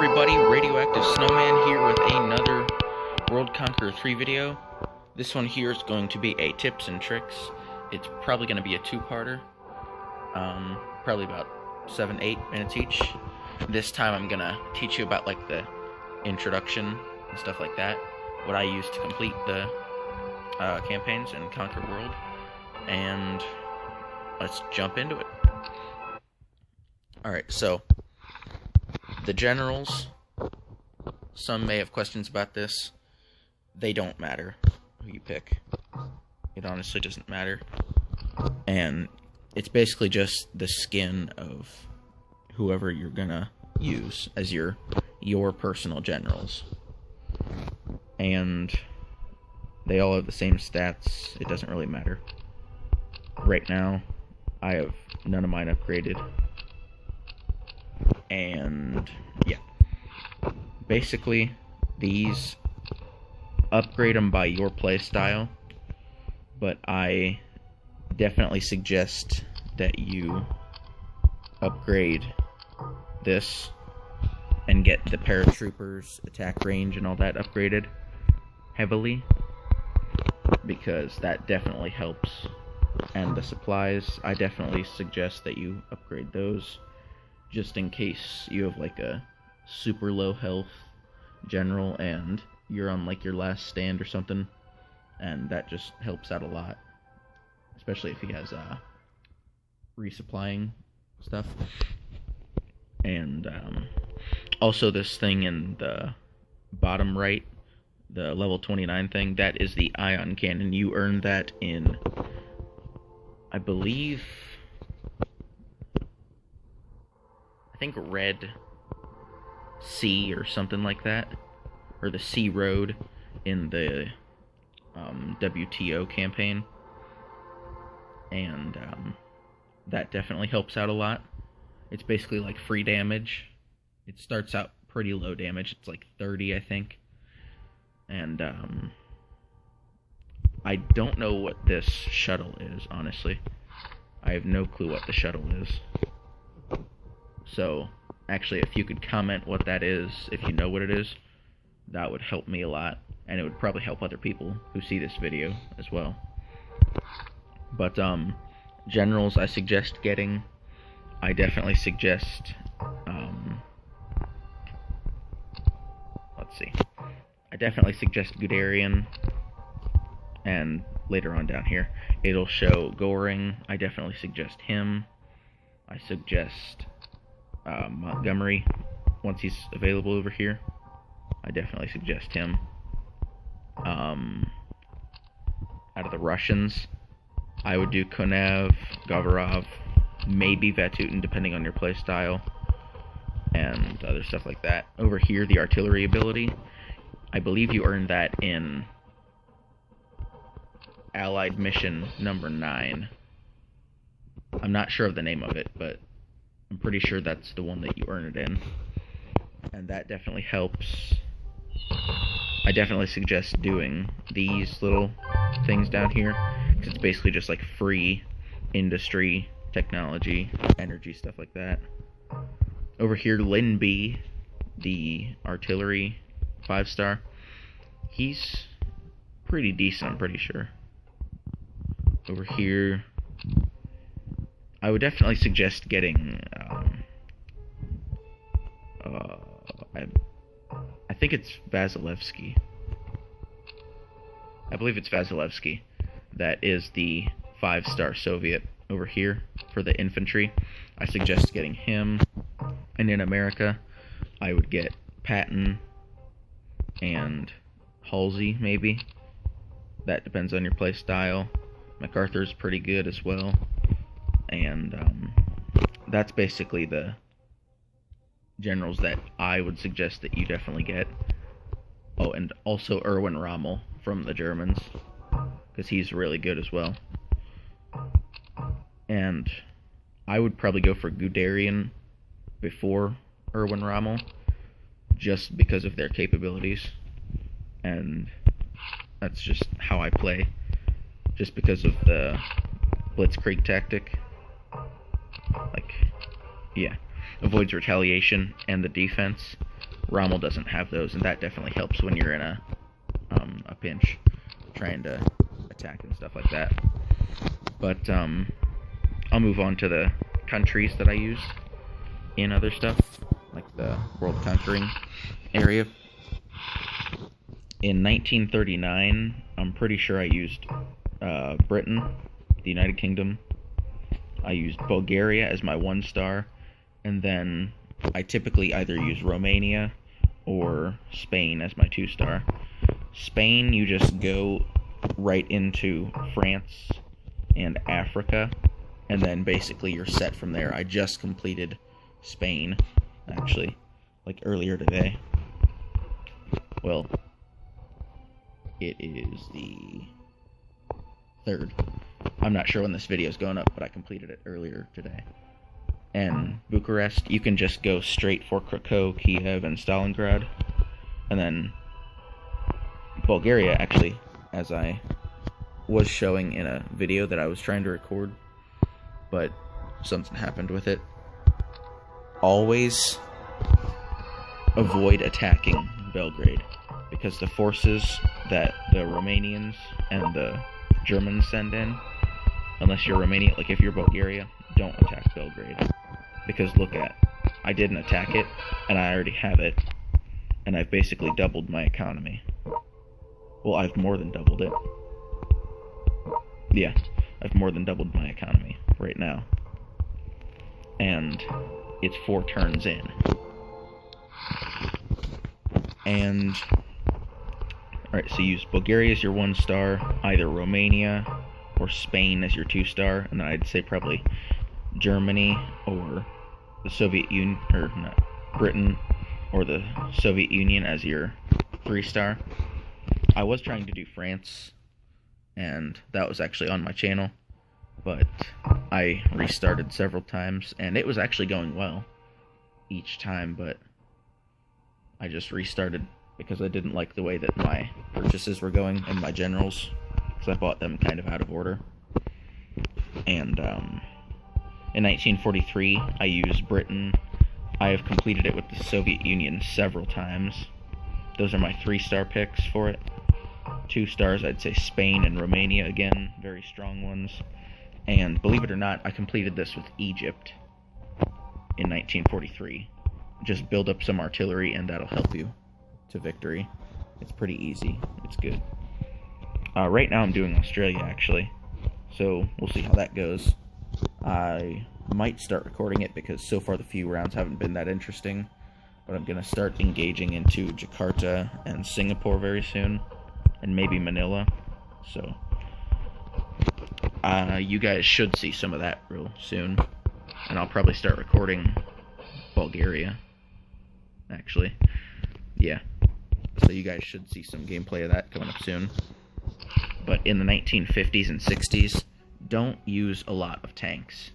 everybody, Radioactive Snowman here with another World Conqueror 3 video. This one here is going to be a tips and tricks. It's probably going to be a two-parter, probably about 7-8 minutes each. This time I'm going to teach you about like the introduction and stuff like that, what I use to complete the campaigns and Conquer World, and let's jump into it. Alright, so the generals, some may have questions about this. They don't matter who you pick. It honestly doesn't matter. And it's basically just the skin of whoever you're gonna use as your personal generals. And they all have the same stats. It doesn't really matter. Right now, I have none of mine upgraded. And yeah, basically these upgrade them by your playstyle, but I definitely suggest that you upgrade this and get the paratroopers attack range and all that upgraded heavily, because that definitely helps. And the supplies, I definitely suggest that you upgrade those, just in case you have like a super low health general and you're on like your last stand or something, and that just helps out a lot, especially if he has resupplying stuff. And also this thing in the bottom right, the level 29 thing, that is the ion cannon. You earn that in, I believe, I think Red Sea or something like that, or the Sea Road in the WTO campaign, and that definitely helps out a lot. It's basically like free damage. It starts out pretty low damage. It's like 30, I think. And I don't know what this shuttle is, honestly. I have no clue what the shuttle is. So, actually, if you could comment what that is, if you know what it is, that would help me a lot, and it would probably help other people who see this video as well. But, generals I suggest getting, I definitely suggest, let's see, I definitely suggest Guderian, and later on down here, it'll show Goring. I definitely suggest him. I suggest Montgomery, once he's available over here. I definitely suggest him. Out of the Russians, I would do Konev, Gavarov, maybe Vatutin, depending on your playstyle, and other stuff like that. Over here, the artillery ability, I believe you earned that in Allied Mission number 9. I'm not sure of the name of it, but I'm pretty sure that's the one that you earn it in. And that definitely helps. I definitely suggest doing these little things down here, because it's basically just like free industry, technology, energy, stuff like that. Over here, Lin B, the artillery 5-star, he's pretty decent, I'm pretty sure. Over here, I would definitely suggest getting, I think it's Vasilevsky. I believe it's Vasilevsky. That is the 5-star Soviet over here for the infantry. I suggest getting him. And in America, I would get Patton and Halsey, maybe. That depends on your play style. MacArthur's pretty good as well. And that's basically the generals that I would suggest that you definitely get. Oh, and also Erwin Rommel from the Germans, because he's really good as well. And I would probably go for Guderian before Erwin Rommel, just because of their capabilities. And that's just how I play, just because of the Blitzkrieg tactic. Like, yeah, avoids retaliation and the defense. Rommel doesn't have those, and that definitely helps when you're in a pinch, trying to attack and stuff like that. But I'll move on to the countries that I used in other stuff, like the world conquering area. In 1939, I'm pretty sure I used Britain, the United Kingdom. I used Bulgaria as my 1-star, and then I typically either use Romania or Spain as my 2-star. Spain, you just go right into France and Africa, and then basically you're set from there. I just completed Spain, actually, like earlier today. Well, it is the 3rd. I'm not sure when this video is going up, but I completed it earlier today. And Bucharest, you can just go straight for Krakow, Kiev, and Stalingrad. And then Bulgaria, actually, as I was showing in a video that I was trying to record, but something happened with it. Always avoid attacking Belgrade, because the forces that the Romanians and the Germans send in, unless you're Romania, like if you're Bulgaria, don't attack Belgrade. Because look at, I didn't attack it, and I already have it, and I've basically doubled my economy. Well, I've more than doubled it. Yeah, I've more than doubled my economy right now. And it's 4 turns in. And alright, so use Bulgaria as your 1-star, either Romania or Spain as your 2-star, and then I'd say probably Germany or the Soviet Union, or not, Britain or the Soviet Union as your 3-star. I was trying to do France, and that was actually on my channel, but I restarted several times, and it was actually going well each time, but I just restarted because I didn't like the way that my purchases were going and my generals, because I bought them kind of out of order. And in 1943, I used Britain. I have completed it with the Soviet Union several times. Those are my 3-star picks for it. 2 stars, I'd say Spain and Romania, again, very strong ones. And believe it or not, I completed this with Egypt in 1943. Just build up some artillery and that'll help you to victory. It's pretty easy. It's good. Right now I'm doing Australia, actually. So we'll see how that goes. I might start recording it because so far the few rounds haven't been that interesting. But I'm going to start engaging into Jakarta and Singapore very soon. And maybe Manila. So you guys should see some of that real soon. And I'll probably start recording Bulgaria, actually. Yeah. So you guys should see some gameplay of that coming up soon. But in the 1950s and 60s, don't use a lot of tanks.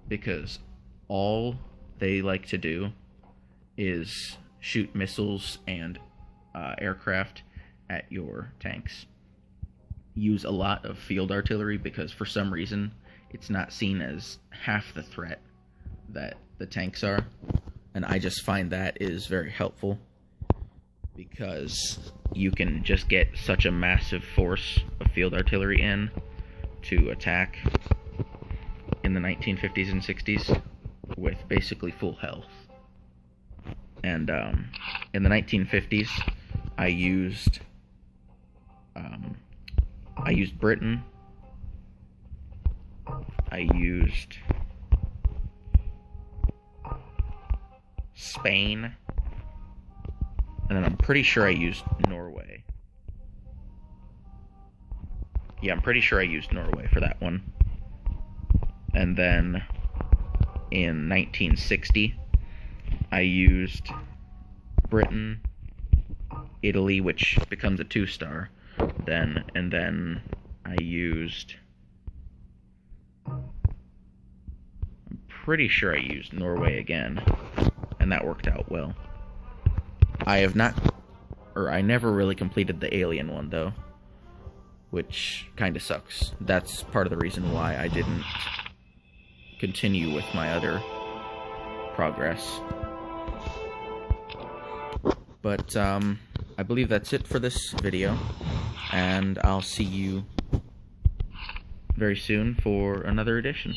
Because all they like to do is shoot missiles and aircraft at your tanks. Use a lot of field artillery because for some reason it's not seen as half the threat that the tanks are, and I just find that is very helpful because you can just get such a massive force of field artillery in to attack in the 1950s and 60s with basically full health. And in the 1950s I used Britain, I used Spain, and then I'm pretty sure I used Norway. Yeah, I'm pretty sure I used Norway for that one. And then in 1960, I used Britain, Italy, which becomes a 2-star, then, and then I used, I'm pretty sure I used Norway again, and that worked out well. I never really completed the alien one, though, which kind of sucks. That's part of the reason why I didn't continue with my other progress. But I believe that's it for this video, and I'll see you very soon for another edition.